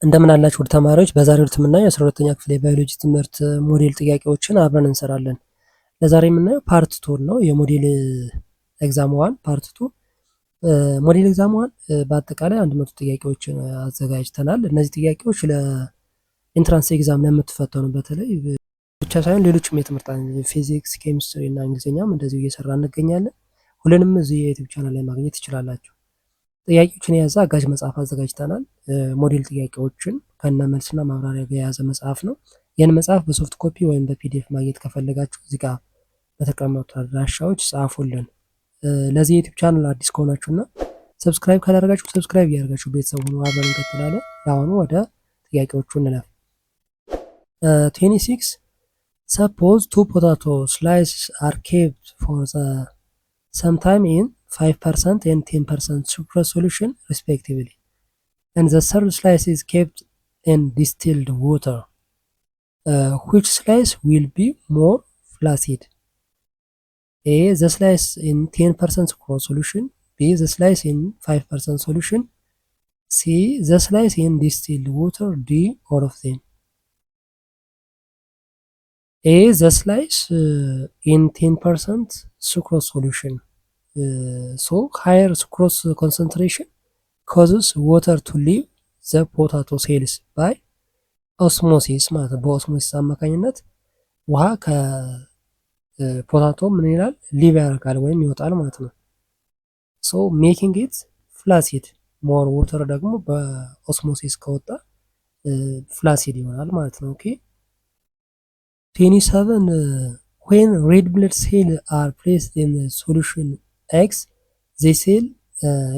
እንደምን አላችሁ ውድ ተማሪዎች። በዛሬው ዕለት የምናየው የ12ኛ ክፍል የባዮሎጂ ትምህርት ሞዴል ጥያቄዎችን አብረን እንሰራለን። ለዛሬ የምናየው ፓርት 2 ነው። የሞዴል ኤግዛም 1 ፓርት 2 ሞዴል ኤግዛም 1 በአጠቃላይ 100 ጥያቄዎችን አዘጋጅተናል። እነዚህ ጥያቄዎች ለኢንትራንስ ኤግዛም ለምትፈተኑ በተለይ ብቻ ሳይሆን ሌሎችም የትምህርት ፊዚክስ፣ ኬሚስትሪ እና እንግሊዝኛም እንደዚሁ እየሰራ እንገኛለን። ሁሉንም እዚህ የዩቲዩብ ቻናል ላይ ማግኘት ትችላላችሁ። ጥያቄዎችን የያዘ አጋዥ መጽሐፍ አዘጋጅተናል። ሞዴል ጥያቄዎችን ከነ መልስና ማብራሪያ ጋር የያዘ መጽሐፍ ነው። ይህን መጽሐፍ በሶፍት ኮፒ ወይም በፒዲኤፍ ማግኘት ከፈለጋችሁ እዚህ ጋር በተቀመጡ አድራሻዎች ጻፉልን። ለዚህ ዩቲዩብ ቻናል አዲስ ከሆናችሁና ሰብስክራይብ ካላደረጋችሁ ሰብስክራይብ እያደረጋችሁ ቤተሰብ ሆኖ አብረን እንቀጥላለን። ለአሁኑ ወደ ጥያቄዎቹ እንለፍ። 26 ሰፖዝ ቱ ፖታቶ ስላይስ አር ኬፕድ ፎር some time in 5% and 10% sucrose solution respectively, and the third slice is kept in distilled water. Which slice will be more flaccid? A. The slice in 10% sucrose solution. B. The slice in 5% solution. C. The slice in distilled water. D. All of them. A. The slice in 10% sucrose solution. So higher sucrose concentration causes water to leave the potato cells by osmosis ማለት ነው። በኦስሞሲስ አማካኝነት ውሃ ከፖታቶ ምን ይላል ሊቭ ያደርጋል ወይም ይወጣል ማለት ነው። so making it flaccid more water ደግሞ በኦስሞሲስ ከወጣ ፍላሲድ ይሆናል ማለት ነው። ኦኬ 27 when red blood cells are placed in the solution X, the cell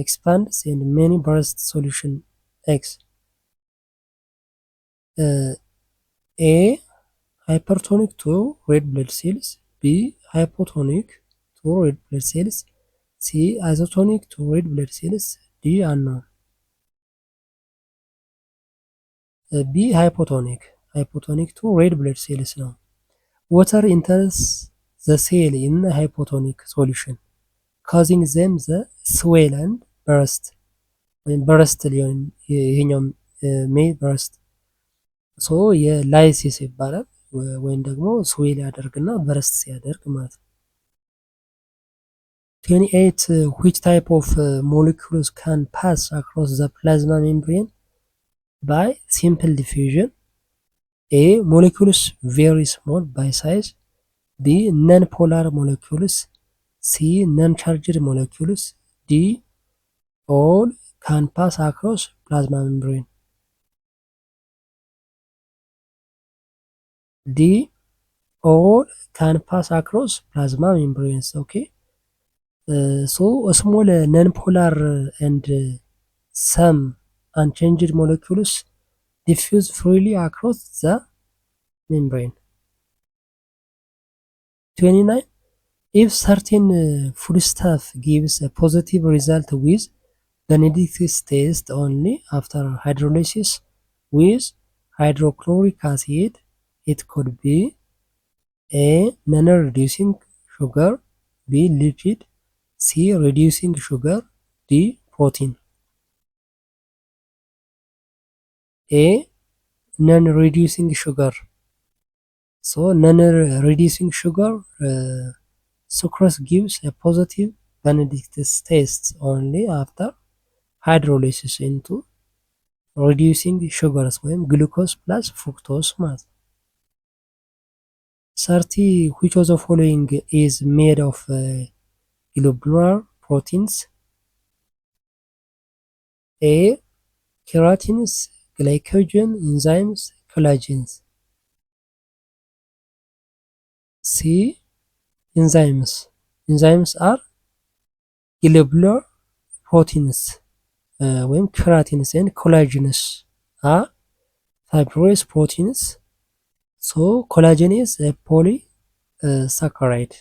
expands and many burst solution X. A. Hypertonic to red blood cells. B. Hypotonic to red blood cells. C. Isotonic to red blood cells. D. Unknown. B. Hypotonic. Hypotonic to red blood cells now. Water enters the cell in hypotonic solution, causing them the swell and burst ወይም በረስት ሊሆን ይሄኛው ሜይ በረስት ሶ የላይሲስ ይባላል ወይም ደግሞ ስዌል ያደርግና በረስት ሲያደርግ ማለት ነው። 28 which type of molecules can pass across the plasma membrane by simple diffusion? A. Molecules very small by size. B. Non-polar molecules. C. Non-charged molecules. D. All can pass across plasma membrane. D. All can pass across plasma membranes. Okay. So small non-polar and some unchanged molecules diffuse freely across the membrane. 29 if certain foodstuff gives a positive result with Benedict's test only after hydrolysis with hydrochloric acid, it could be A. Non-reducing sugar. B. Lipid. C. Reducing sugar. D. Protein. A. Non-reducing sugar. So non-reducing sugar sucrose gives a positive Benedict's test only after hydrolysis into reducing sugars ወይም glucose plus fructose ማለት ነው። 30 which of the following is made of globular proteins? A. Keratins, glycogen, enzymes, collagens. C. Enzymes. Enzymes are globular proteins ወይም keratins and collagens are fibrous proteins. So collagen is a polysaccharide.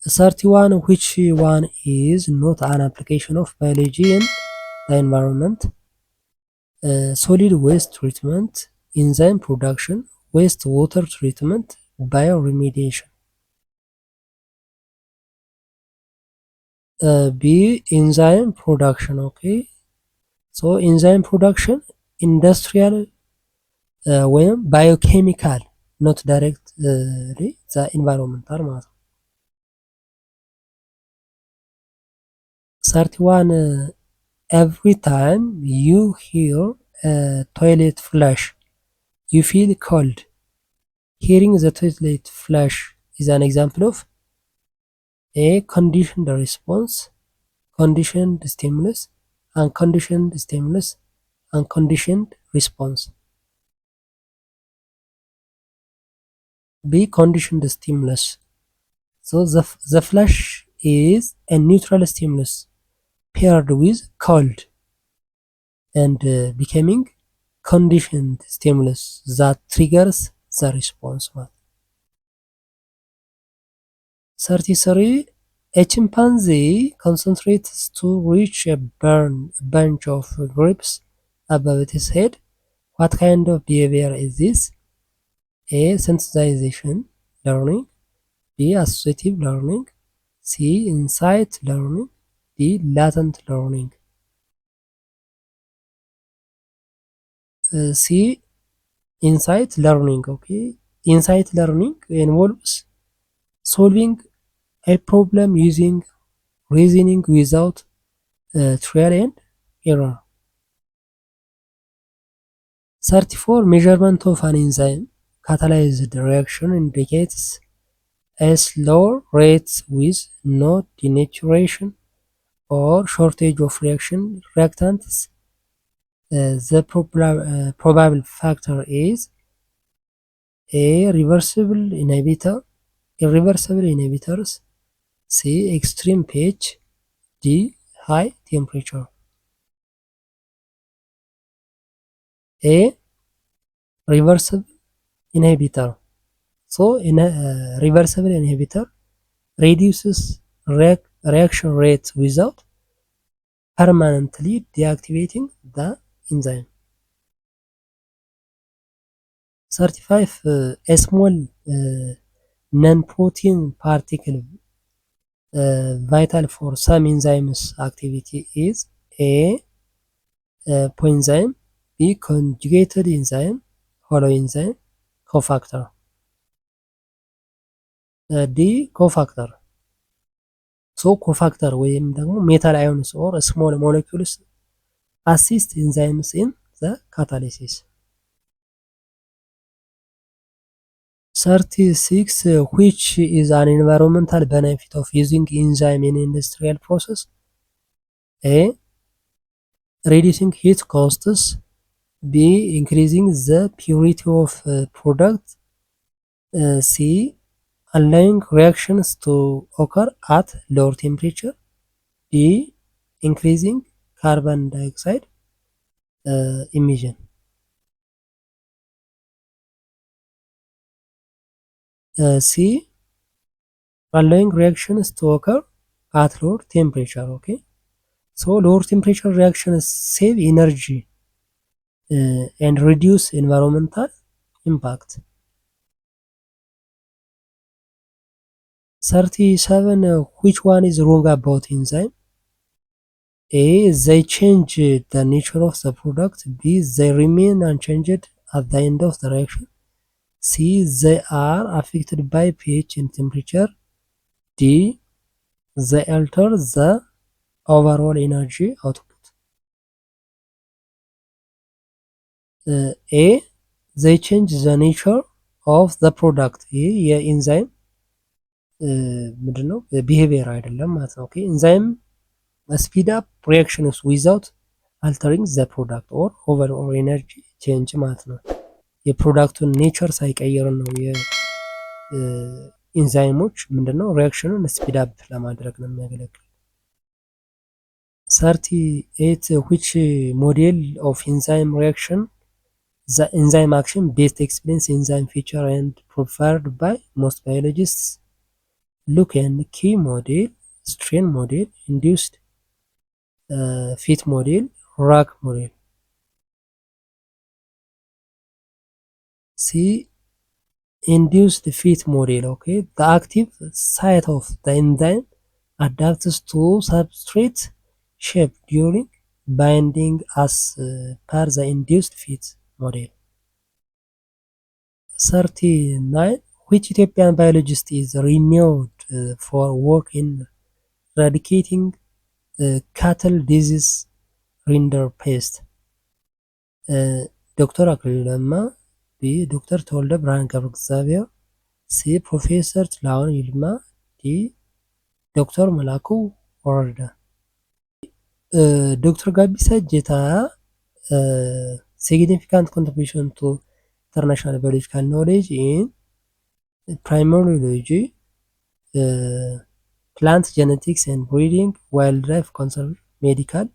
31 which one is not an application of biology in the environment? Solid waste treatment, enzyme production, wastewater treatment, bioremediation. B. Enzyme production. Okay, ሶ ኢንዛይም ፕሮዳክሽን ኢንዱስትሪያል ወይም ባዮኬሚካል ኖት ዳይሬክት ዘ ኢንቫይሮንመንታል ማለት ነው። 31 every time you hear a toilet flush you feel cold. Hearing the toilet flush is an example of a conditioned response, conditioned stimulus, unconditioned stimulus, unconditioned response. B, conditioned stimulus. So the flush is a neutral stimulus paired with cold and becoming conditioned stimulus that triggers the response. 33 a chimpanzee concentrates to reach a bunch of grapes above its head. What kind of behavior is this? A, sensitization learning, B, associative learning, C, insight learning, D, latent learning. C, insight learning. Okay, insight learning involves solving a problem using reasoning without trial and error. 34 measurement of an enzyme catalyzed reaction indicates a slower rate with no denaturation or shortage of reactants. The probable factor is A, irreversible inhibitors, C, extreme pH, D, high temperature. A, reversible inhibitor. So in a reversible inhibitor reduces reaction rate without permanently deactivating the enzyme. 35 a small non-protein particle vital for some enzymes activity is A, coenzyme, B, conjugated enzyme, holoenzyme, cofactor. D, cofactor. ሶ ኮፋክተር ወይም ደግሞ ሜታል አዮንስ ኦር ስሞል ሞለኪውልስ አሲስት ኢንዛይምስ ኢን ዘ ካታሊሲስ። 36 which is an environmental benefit of using enzyme in industrial process? A, reducing heat costs, B, increasing the purity of product, C, allowing reactions to occur at lower temperature, D, increasing carbon dioxide emission. C, allowing reactions to occur at lower temperature. Okay, so lower temperature reactions save energy and reduce environmental impact. 37 which one is wrong about enzyme? A, they change the nature of the product. B, they remain unchanged at the end of the reaction. C, they are affected by pH and temperature. D, they alter the overall energy output. A, they change the nature of the product. ይህ የኢንዛይም ምንድነው ቢሄቪየር አይደለም ማለት ነው። ኦኬ ኢንዛይም ስፒድ አፕ ሪአክሽንስ ዊዛውት አልተሪንግ ዘ ፕሮዳክት ኦር ኦቨርኦል ኤነርጂ ቼንጅ ማለት ነው። የፕሮዳክቱን ኔቸር ሳይቀይር ነው የኢንዛይሞች ምንድነው ሪአክሽኑን ስፒድ አፕ ለማድረግ ነው የሚያገለግል። 38 which model of enzyme reaction the enzyme action best explains enzyme feature and preferred by most biologists? Look and key model, strain model, induced fit model, rack model. See induced fit model. Okay, the active site of the enzyme adapts to substrate shape during binding as per the induced fit model. 39. Which Ethiopian biologist is renowned for work in eradicating cattle disease rinderpest? ዶክተር አክሊሉ ለማ፣ ቢ ዶክተር ተወልደ ብርሃን ገብረ እግዚአብሔር፣ ሲ ፕሮፌሰር ጥላሁን ይልማ፣ ዲ ዶክተር መላኩ ወረደ። ዶክተር ጋቢሳ እጀታ significant contribution to international biological knowledge in primatology, plant genetics and breeding, wildlife conservation, medical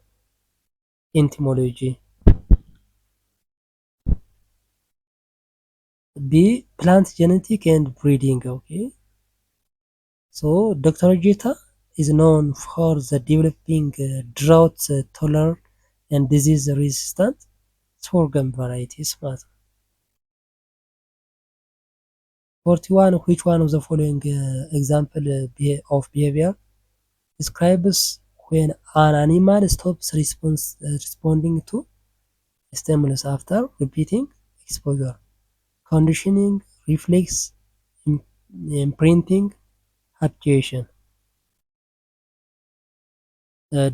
entomology. B plant genetic and breeding. Okay, so Dr. Jeta is known for the developing drought tolerant and disease resistant sorghum varieties. 41. Which one of the following example of behavior describes when an animal stops responding to stimulus after repeating exposure? Conditioning, reflex, imprinting, habituation.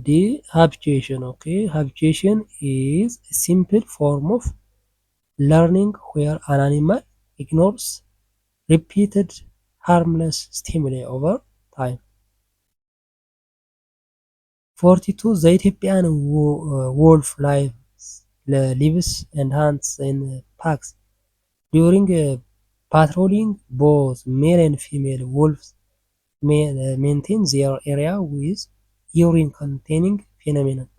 D habituation. Okay, habituation is a simple form of learning where an animal ignores repeated harmless stimuli over time. 42. The Ethiopian wolf lives and hunts in packs. During patrolling, both male and female wolves maintain their area with urine-containing phenomenon.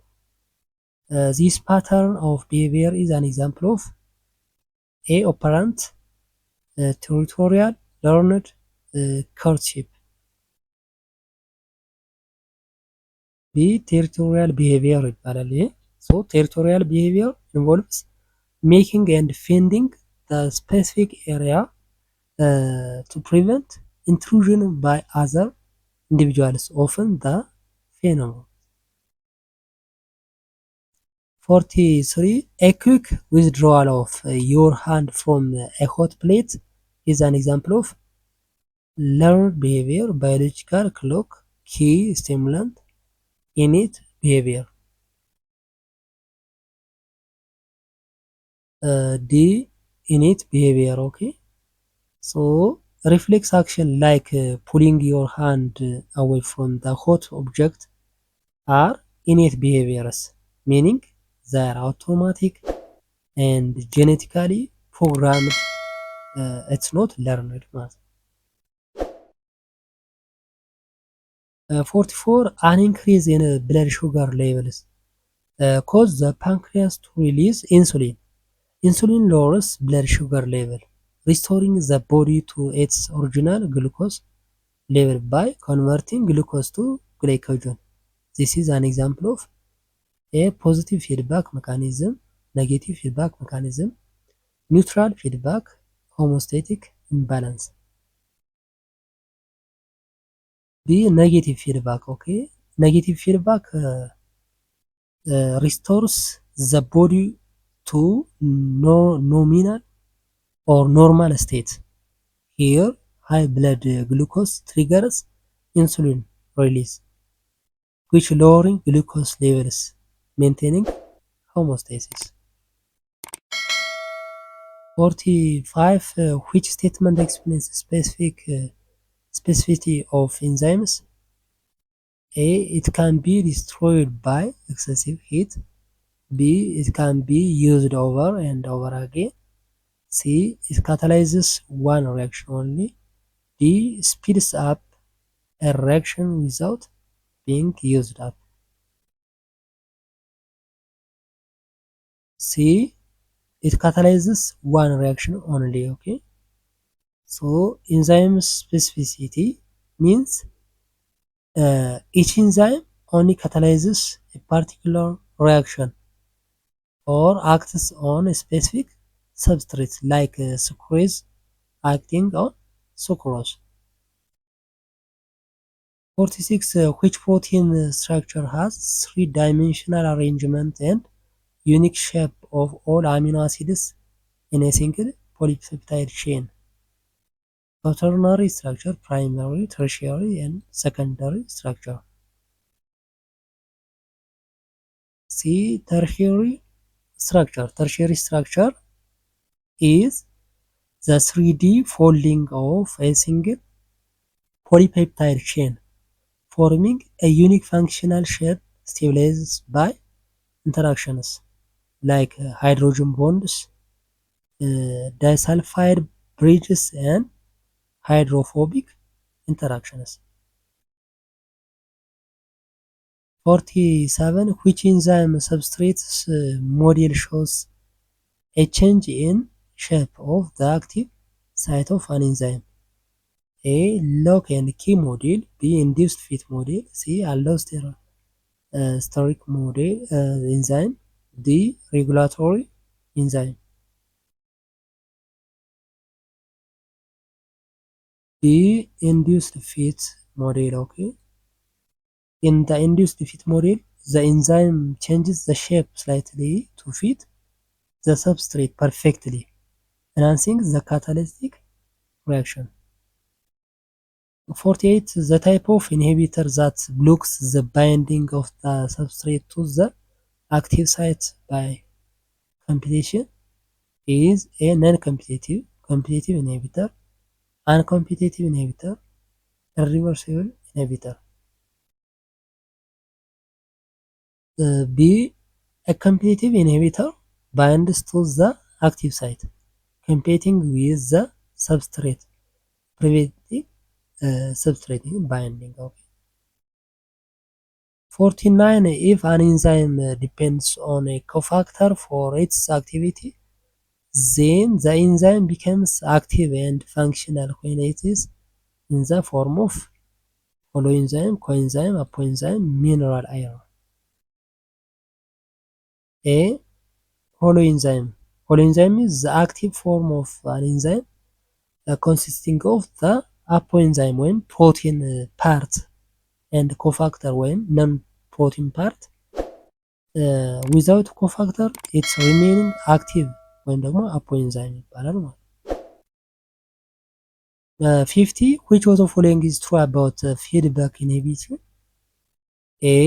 This pattern of behavior is an example of A. Operant territorial learned courtship. B. Territorial behavior ይባላል ይሄ። So territorial behavior involves making and defending the specific area to prevent intrusion by other individuals, often the phenomenon. 43. A quick withdrawal of your hand from a hot plate is an example of learned behavior, biological clock, key stimulant, innate behavior. D. Innate behavior. Okay, so reflex action like pulling your hand away from the hot object are innate behaviors, meaning they are automatic and genetically programmed. It's not learned. 44. An increase in blood sugar levels cause the pancreas to release insulin. Insulin lowers blood sugar level, restoring the body to its original glucose level by converting glucose to glycogen. This is an example of A. Positive feedback mechanism, negative feedback mechanism, neutral feedback, homeostatic imbalance. B. Negative feedback. Okay, negative feedback restores the body to nominal or normal state. Here, high blood glucose triggers insulin release, which lowering glucose levels, maintaining homeostasis. 45. Which statement explains specificity of enzymes? A. It can be destroyed by excessive heat. B. It can be used over and over again. C. It catalyzes one reaction only. D. Speeds up a reaction without being used up. C. It catalyzes one reaction only. Okay, so enzyme specificity means each enzyme only catalyzes a particular reaction or acts on a specific substrate, like sucrase acting on sucrose. 46. Which protein structure has three-dimensional arrangement and unique shape of all amino acids in a single polypeptide chain? Quaternary structure, primary, tertiary, and secondary structure. C. Tertiary structure. Tertiary structure is the 3D folding of a single polypeptide chain, forming a unique functional shape stabilized by interactions like hydrogen bonds, disulfide bridges, and hydrophobic interactions. 47. Which enzyme substrates model shows a change in shape of the active site of an enzyme? A. Lock and key model. B. Induced fit model. C. Allosteric model enzyme. D. Regulatory enzyme. B. Induced fit model. Okay. In the induced fit model, the enzyme changes the shape slightly to fit the substrate perfectly, enhancing the catalytic reaction. 48. The type of inhibitor that blocks the binding of the substrate to the active site by competition is a non-competitive, competitive inhibitor, uncompetitive inhibitor, irreversible inhibitor. B. A competitive inhibitor binds to the active site, competing with the substrate, preventing substrate binding. Okay. 49. If an enzyme depends on a cofactor for its activity, then the enzyme becomes active and functional when it is in the form of holoenzyme, coenzyme, apoenzyme, mineral iron. A. Holoenzyme. Holoenzyme is the active form of an enzyme consisting of the apoenzyme when protein part and cofactor when non-protein part. Without cofactor it's remaining active ወይም ደግሞ apoenzyme ይባላል ማለት ነው። 50. Which of the following is true about feedback inhibition? A.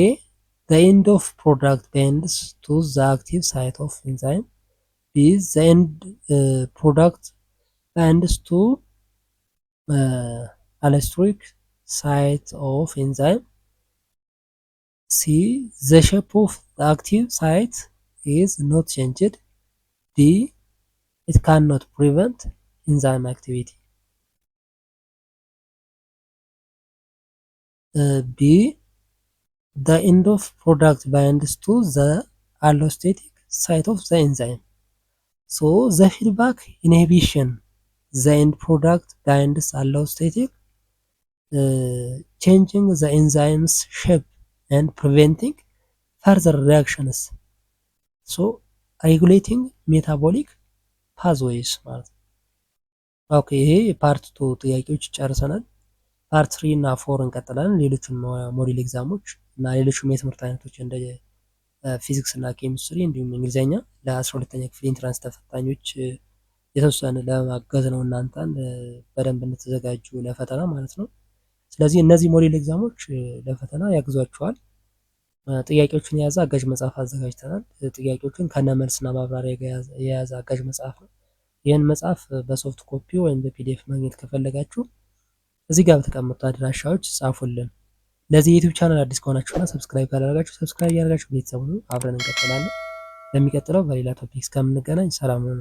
The end of product binds to the active site of enzyme. B. The end product binds to allosteric site of enzyme. C. The shape of the active site is not changed. D. It cannot prevent enzyme activity. B. The end of product binds to the allostatic site of the enzyme. So the feedback inhibition, the end product binds allostatic, changing the enzyme's shape and preventing further reactions. So regulating metabolic pathways ማለት ነው። ኦኬ ይሄ የፓርት 2 ጥያቄዎች ጨርሰናል። ፓርት 3 እና 4 እንቀጥላለን። ሌሎችን ሞዴል ኤግዛሞች እና ሌሎችም የትምህርት አይነቶች እንደ ፊዚክስ እና ኬሚስትሪ እንዲሁም እንግሊዘኛ ለ12ኛ ክፍል ኢንትራንስ ተፈታኞች የተወሰነ ለማገዝ ነው እናንተን በደንብ እንድትዘጋጁ ለፈተና ማለት ነው። ስለዚህ እነዚህ ሞዴል ኤግዛሞች ለፈተና ያግዟችኋል። ጥያቄዎችን የያዘ አጋዥ መጽሐፍ አዘጋጅተናል። ጥያቄዎችን ከነመልስና ማብራሪያ የያዘ አጋዥ መጽሐፍ ነው። ይህን መጽሐፍ በሶፍት ኮፒ ወይም በፒዲኤፍ ማግኘት ከፈለጋችሁ እዚህ ጋር በተቀመጡ አድራሻዎች ጻፉልን። ለዚህ ዩቲዩብ ቻናል አዲስ ከሆናችሁና ሰብስክራይብ ካላደረጋችሁ ሰብስክራይብ ያደርጋችሁ ቤተሰቡ አብረን እንቀጥላለን። በሚቀጥለው በሌላ ቶፒክ እስከምንገናኝ ሰላም ሁኑ።